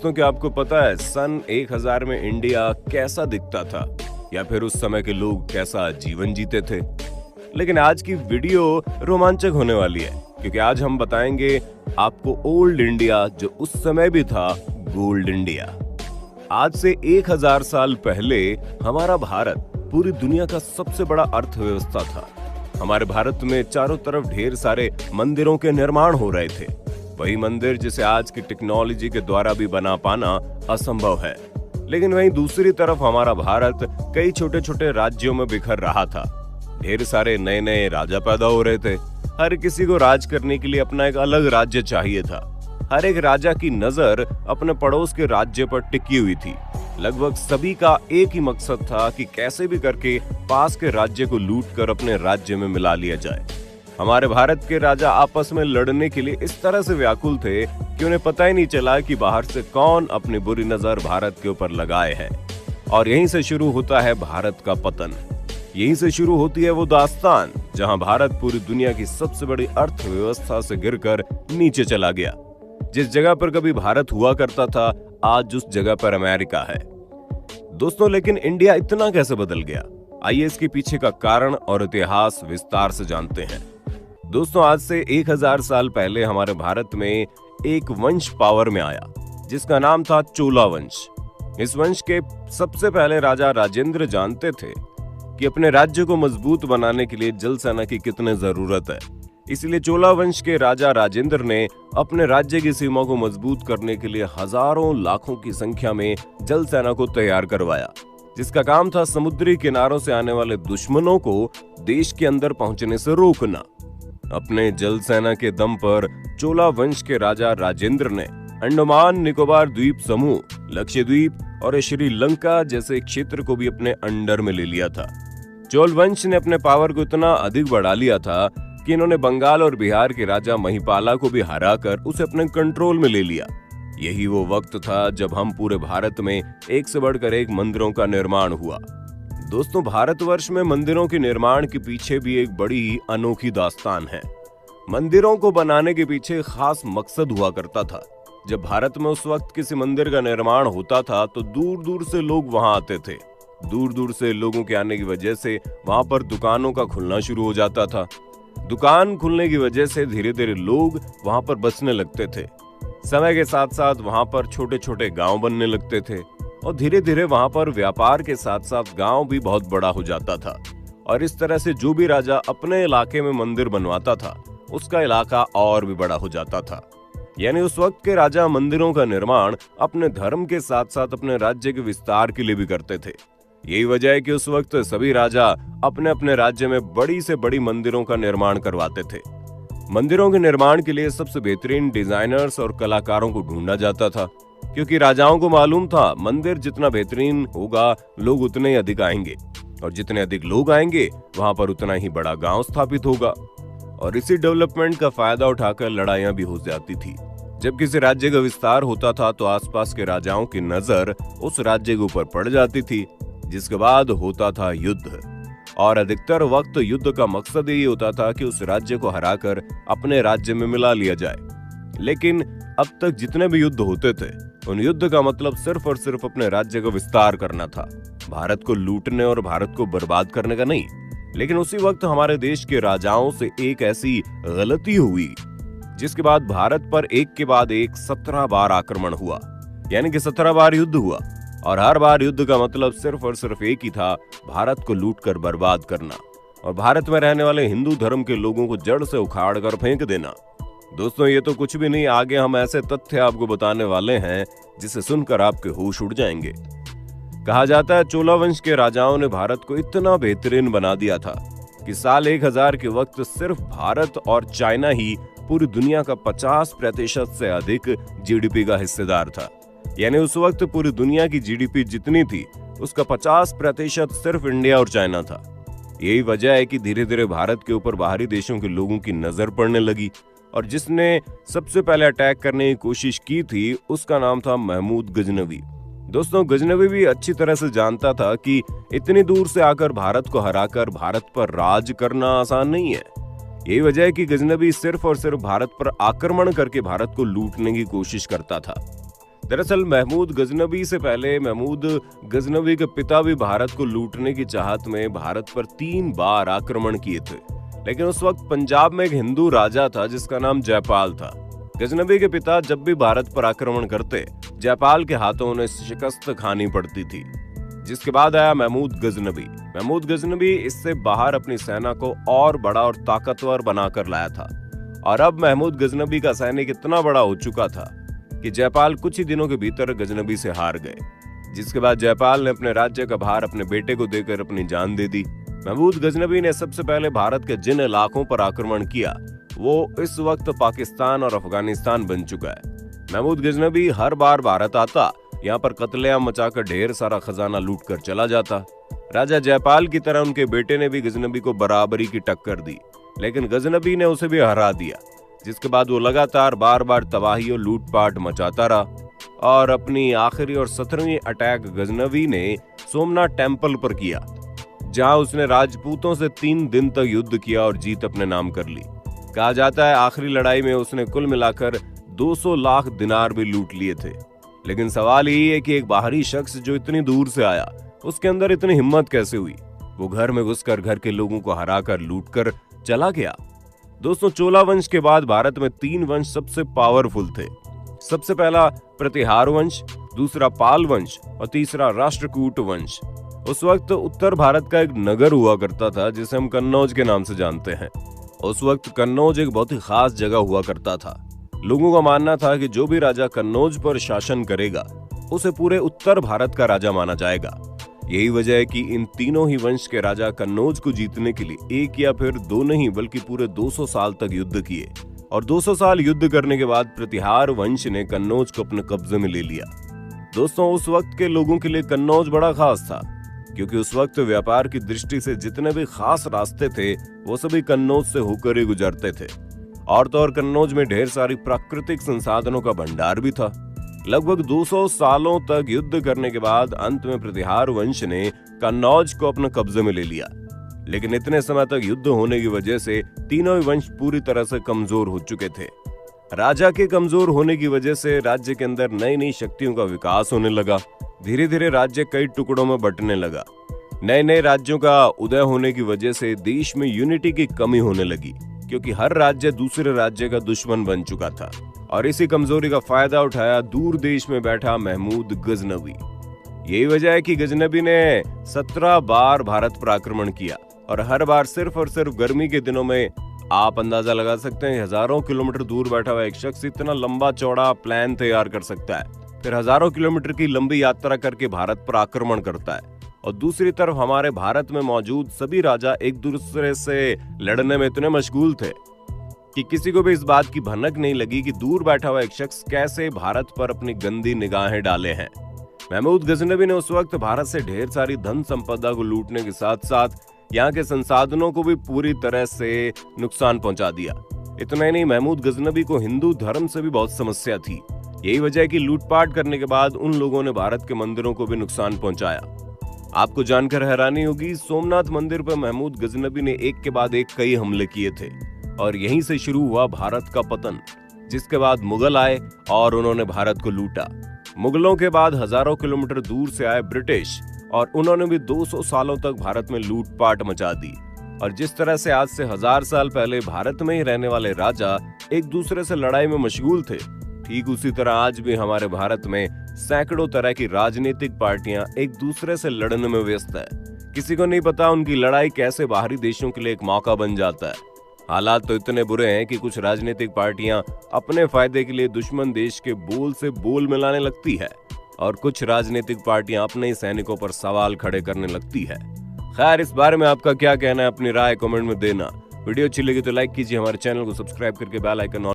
दोस्तों, क्या आपको पता है सन 1000 में इंडिया कैसा दिखता था या फिर उस समय के लोग कैसा जीवन जीते थे। लेकिन आज की वीडियो रोमांचक होने वाली है क्योंकि आज हम बताएंगे आपको ओल्ड इंडिया जो उस समय भी था गोल्ड इंडिया। आज से 1000 साल पहले हमारा भारत पूरी दुनिया का सबसे बड़ा अर्थव्यवस्था था। हमारे भारत में चारों तरफ ढेर सारे मंदिरों के निर्माण हो रहे थे। वही मंदिर जिसे आज की टेक्नोलॉजी के द्वारा भी बना पाना असंभव है। लेकिन वहीं दूसरी तरफ हमारा भारत कई छोटे छोटे राज्यों में बिखर रहा था। ढेर सारे नए नए राजा पैदा हो रहे थे। हर किसी को राज करने के लिए अपना एक अलग राज्य चाहिए था। हर एक राजा की नजर अपने पड़ोस के राज्य पर टिकी हुई थी। लगभग सभी का एक ही मकसद था कि कैसे भी करके पास के राज्य को लूटकर अपने राज्य में मिला लिया जाए। हमारे भारत के राजा आपस में लड़ने के लिए इस तरह से व्याकुल थे कि उन्हें पता ही नहीं चला कि बाहर से कौन अपनी बुरी नजर भारत के ऊपर लगाए है। और यहीं से शुरू होता है भारत का पतन। यहीं से शुरू होती है वो दास्तान जहां भारत पूरी दुनिया की सबसे बड़ी अर्थव्यवस्था से गिरकर नीचे चला गया। जिस जगह पर कभी भारत हुआ करता था, आज उस जगह पर अमेरिका है। दोस्तों, लेकिन इंडिया इतना कैसे बदल गया? आइए इसके पीछे का कारण और इतिहास विस्तार से जानते हैं। दोस्तों, आज से 1000 साल पहले हमारे भारत में एक वंश पावर में आया जिसका नाम था चोला वंश। इस वंश के सबसे पहले राजा राजेंद्र जानते थे कि अपने राज्य को मजबूत बनाने के लिए जल सेना की कितनी जरूरत है। इसलिए चोला वंश के राजा राजेंद्र ने अपने राज्य की सीमा को मजबूत करने के लिए हजारों लाखों की संख्या में जल सेना को तैयार करवाया, जिसका काम था समुद्री किनारों से आने वाले दुश्मनों को देश के अंदर पहुंचने से रोकना। अपने जल सेना के दम पर चोला वंश के राजा राजेंद्र ने अंडमान निकोबार द्वीप समूह, लक्षद्वीप और श्रीलंका जैसे क्षेत्र को भी अपने अंडर में ले लिया था। चोल वंश ने अपने पावर को इतना अधिक बढ़ा लिया था कि इन्होंने बंगाल और बिहार के राजा महिपाला को भी हराकर उसे अपने कंट्रोल में ले लिया। यही वो वक्त था जब हम पूरे भारत में एक से बढ़कर एक मंदिरों का निर्माण हुआ। दोस्तों, भारतवर्ष में मंदिरों के निर्माण के पीछे भी एक बड़ी अनोखी दास्तान है। मंदिरों को बनाने के पीछे खास मकसद हुआ करता था। जब भारत में उस वक्त किसी मंदिर का निर्माण होता था तो दूर दूर से लोग वहां आते थे। दूर दूर से लोगों के आने की वजह से वहां पर दुकानों का खुलना शुरू हो जाता था। दुकान खुलने की वजह से धीरे धीरे लोग वहां पर बसने लगते थे। समय के साथ साथ वहां पर छोटे छोटे गांव बनने लगते थे और धीरे धीरे वहां पर व्यापार के साथ साथ गांव भी बहुत बड़ा हो जाता था। और इस तरह से जो भी राजा अपने इलाके में मंदिर बनवाता था उसका इलाका और भी बड़ा हो जाता था। यानी उस वक्त के राजा मंदिरों का निर्माण अपने धर्म के साथ साथ अपने राज्य के विस्तार के लिए भी करते थे। यही वजह है कि उस वक्त सभी राजा अपने अपने राज्य में बड़ी से बड़ी मंदिरों का निर्माण करवाते थे। मंदिरों के निर्माण के लिए सबसे बेहतरीन डिजाइनर्स और कलाकारों को ढूंढा जाता था, क्योंकि राजाओं को मालूम था मंदिर जितना बेहतरीन होगा लोग उतने ही अधिक आएंगे और जितने अधिक लोग आएंगे वहां पर उतना ही बड़ा गांव स्थापित होगा। और इसी डेवलपमेंट का फायदा उठाकर लड़ाइयां भी हो जाती थी। जब किसी राज्य का विस्तार होता था तो आसपास के राजाओं की नजर उस राज्य के ऊपर पड़ जाती थी, जिसके बाद होता था युद्ध। और अधिकतर वक्त युद्ध का मकसद यही होता था कि उस राज्य को हराकर अपने राज्य में मिला लिया जाए। लेकिन अब तक जितने भी युद्ध होते थे उन युद्ध का मतलब सिर्फ और सिर्फ अपने राज्य का विस्तार करना था, भारत को लूटने और भारत को बर्बाद करने का नहीं। लेकिन उसी वक्त हमारे देश के राजाओं से एक ऐसी गलती हुई जिसके बाद भारत पर एक के बाद एक 17 बार आक्रमण हुआ, यानी कि 17 बार युद्ध हुआ। और हर बार युद्ध का मतलब सिर्फ और सिर्फ एक ही था, भारत को लूटकर बर्बाद करना और भारत में रहने वाले हिंदू धर्म के लोगों को जड़ से उखाड़ कर फेंक देना। दोस्तों, ये तो कुछ भी नहीं, आगे हम ऐसे तथ्य आपको बताने वाले हैं जिसे सुनकर आपके होश उड़ जाएंगे। कहा जाता है चोला वंश के राजाओं ने भारत को इतना बेहतरीन बना दिया था कि साल 1000 के वक्त सिर्फ भारत और चाइना ही पूरी दुनिया का 50% से अधिक जीडीपी का हिस्सेदार था। यानी उस वक्त पूरी दुनिया की जीडीपी जितनी थी उसका 50% सिर्फ इंडिया और चाइना था। यही वजह है कि धीरे धीरे भारत के ऊपर बाहरी देशों के लोगों की नजर पड़ने लगी और जिसने सबसे पहले अटैक करने की कोशिश की थी उसका नाम था महमूद गजनवी। दोस्तों, गजनवी भी अच्छी तरह से जानता था कि इतनी दूर से आकर भारत को हराकर भारत पर राज करना आसान नहीं है। यही वजह है कि गजनवी सिर्फ और सिर्फ भारत पर आक्रमण करके भारत को लूटने की कोशिश करता था। दरअसल महमूद गजनबी से पहले महमूद गजनबी के पिता भी भारत को लूटने की चाहत में भारत पर 3 बार आक्रमण किए थे। लेकिन उस वक्त पंजाब में एक हिंदू राजा था जिसका नाम जयपाल था। गजनबी के पिता जब भी भारत पर आक्रमण करते, जयपाल के हाथों उन्हें शिकस्त खानी पड़ती थी। जिसके बाद आया महमूद गजनबी। महमूद गजनबी इससे बाहर अपनी सेना को और बड़ा और ताकतवर बनाकर लाया था। और अब महमूद गजनबी का सैनिक इतना बड़ा हो चुका था कि जयपाल कुछ ही दिनों के भीतर गजनबी से हार गए। जिसके बाद जयपाल ने अपने राज्य का भार अपने बेटे को देकर अपनी जान दे दी। महमूद गजनबी ने सबसे पहले भारत के जिन इलाकों पर आक्रमण किया वो इस वक्त पाकिस्तान और अफगानिस्तान बन चुका है। महमूद गजनबी हर बार भारत आता, यहाँ पर कत्लेआम मचाकर ढेर सारा खजाना लूट कर चला जाता। राजा जयपाल की तरह उनके बेटे ने भी गजनबी को बराबरी की टक्कर दी, लेकिन गजनबी ने उसे भी हरा दिया। जिसके बाद वो लगातार बार बार तबाही और लूटपाट मचाता रहा और अपनी आखिरी और 17वीं अटैक गजनबी ने सोमनाथ टेम्पल पर किया, जहां उसने राजपूतों से 3 दिन तक युद्ध किया और जीत अपने नाम कर ली। कहा जाता है आखिरी लड़ाई में उसने कुल मिलाकर 200 लाख दिनार भी लूट लिए थे। लेकिन सवाल यही है कि एक बाहरी शख्स जो इतनी दूर से आया, उसके अंदर इतनी हिम्मत कैसे हुई? वो घर में घुसकर घर के लोगों को हराकर लूटकर चला गया। दोस्तों, चोला वंश के बाद भारत में 3 वंश सबसे पावरफुल थे। सबसे पहला प्रतिहार वंश, दूसरा पाल वंश और तीसरा राष्ट्रकूट वंश। उस वक्त उत्तर भारत का एक नगर हुआ करता था जिसे हम कन्नौज के नाम से जानते हैं। उस वक्त कन्नौज एक बहुत ही खास जगह हुआ करता था। लोगों का मानना था कि जो भी राजा कन्नौज पर शासन करेगा उसे पूरे उत्तर भारत का राजा माना जाएगा। यही वजह है कि इन तीनों ही वंश के राजा कन्नौज को जीतने के लिए एक या फिर 2 नहीं बल्कि पूरे 200 साल तक युद्ध किए। और 200 साल युद्ध करने के बाद प्रतिहार वंश ने कन्नौज को अपने कब्जे में ले लिया। दोस्तों, उस वक्त के लोगों के लिए कन्नौज बड़ा खास था, क्योंकि उस वक्त व्यापार की दृष्टि से जितने भी खास रास्ते थे वो सभी कन्नौज से होकर ही गुजरते थे। और तो और कन्नौज में ढेर सारी प्राकृतिक संसाधनों का भंडार भी था। लगभग 200 सालों तक युद्ध करने के बाद अंत में प्रतिहार वंश ने कन्नौज को अपने कब्जे में ले लिया। लेकिन इतने समय तक युद्ध होने की वजह से तीनों ही वंश पूरी तरह से कमजोर हो चुके थे। राजा के कमजोर होने की वजह से राज्य के अंदर नई नई शक्तियों का विकास होने लगा। धीरे धीरे राज्य कई टुकड़ों में बंटने लगा। नए नए राज्यों का उदय होने की वजह से देश में यूनिटी की कमी होने लगी, क्योंकि हर राज्य दूसरे राज्य का दुश्मन बन चुका था। और इसी कमजोरी का फायदा उठाया दूर देश में बैठा महमूद गजनबी। यही वजह है कि गजनबी ने 17 बार भारत पर आक्रमण किया और हर बार सिर्फ और सिर्फ गर्मी के दिनों में। आप अंदाजा लगा सकते हैं, हजारों किलोमीटर दूर बैठा हुआ एक शख्स इतना लंबा चौड़ा प्लान तैयार कर सकता है, फिर हजारों किलोमीटर की लंबी यात्रा करके भारत पर आक्रमण करता है। और दूसरी तरफ हमारे भारत में मौजूद सभी राजा एक दूसरे से लड़ने में इतने मशगूल थे कि किसी को भी इस बात की भनक नहीं लगी कि दूर बैठा हुआ एक शख्स कैसे भारत पर अपनी गंदी निगाहें डाले हैं। महमूद गजनबी ने उस वक्त भारत से ढेर सारी धन संपदा को लूटने के साथ साथ यहाँ के संसाधनों को भी पूरी तरह से नुकसान पहुंचा दिया। इतना ही नहीं, महमूद गजनबी को हिंदू धर्म से भी बहुत समस्या थी। यही वजह है कि लूटपाट करने के बाद उन लोगों ने भारत के मंदिरों को भी नुकसान पहुंचाया। आपको जानकर हैरानी होगी, सोमनाथ मंदिर पर महमूद गजनबी ने एक के बाद एक कई हमले किए थे और यहीं से शुरू हुआ भारत का पतन। जिसके बाद मुगल आए और उन्होंने भारत को लूटा। मुगलों के बाद हजारों किलोमीटर दूर से आए ब्रिटिश और उन्होंने भी 200 सालों तक भारत में लूटपाट मचा दी। और जिस तरह से आज से 1000 साल पहले भारत में ही रहने वाले राजा एक दूसरे से लड़ाई में मशगूल थे, ठीक उसी तरह आज भी हमारे भारत में सैकड़ों तरह की राजनीतिक पार्टियां एक दूसरे से लड़ने में व्यस्त है। किसी को नहीं पता उनकी लड़ाई कैसे बाहरी देशों के लिए एक मौका बन जाता है। हालात तो इतने बुरे हैं कि कुछ राजनीतिक पार्टियां अपने फायदे के लिए दुश्मन देश के बोल से बोल मिलाने लगती है और कुछ राजनीतिक पार्टियां अपने ही सैनिकों पर सवाल खड़े करने लगती है। खैर, इस बारे में आपका क्या कहना है? अपनी राय कमेंट में देना। वीडियो अच्छी लगी तो लाइक कीजिए, हमारे चैनल को सब्सक्राइब करके बेल आइकन